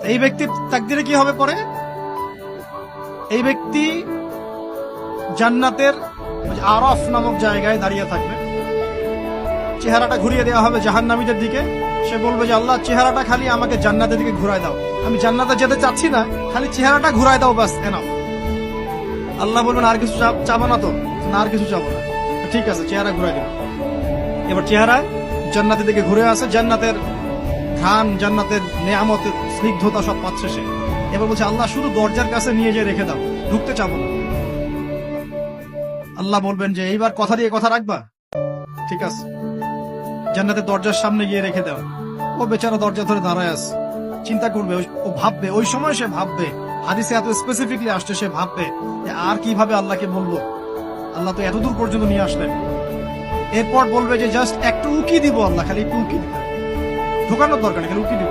এই ব্যক্তির তাকদিরে কি হবে পরে? এই ব্যক্তি জান্নাতের আরফ নামক জায়গায় দাঁড়িয়ে থাকবে, চেহারাটা ঘুরিয়ে দেওয়া হবে জাহান্নামীদের দিকে। সে বলবে যে আল্লাহ, চেহারাটা খালি আমাকে জান্নাতের দিকে ঘুরায় দাও, আমি জান্নাতে যেতে চাচ্ছি না, খালি চেহারাটা ঘুরায় দাও, বাস এনাফ। আল্লাহ বলবেন আর কিছু চাবো না তো? না, আর কিছু চাবো না। ঠিক আছে, চেহারা ঘুরাই দেব। এবার চেহারা জান্নাতের দিকে ঘুরে আসে, জান্নাতের ঘ্রাণ, জান্নাতের নেয়ামতের স্নিগ্ধতা সব পাচ্ছে সে। এবার বলছে আল্লাহ, শুধু দরজার কাছে নিয়ে যেয়ে রেখে দাও, ঢুকতে চাবো না। আল্লাহ বলবেন যে এইবার কথা দিয়ে কথা রাখবা, ঠিক আছে, জান্নাতের দরজার সামনে গিয়ে রেখে দাও। ও বেচারা দরজা ধরে দাঁড়ায় আছে, চিন্তা করবে, ও ভাববে, ওই সময় সে ভাববে, হাদিসে এত স্পেসিফিকলি আসছে, সে ভাববে যে আর কিভাবে আল্লাহকে বলবো, আল্লাহ তো এতদূর পর্যন্ত নিয়ে আসলেন। এরপর বলবে যে জাস্ট একটু উকি দিব, আল্লাহ খালি একটু উকি দিব, ঢোকানোর দরকার নেই, খালি উকি দিব।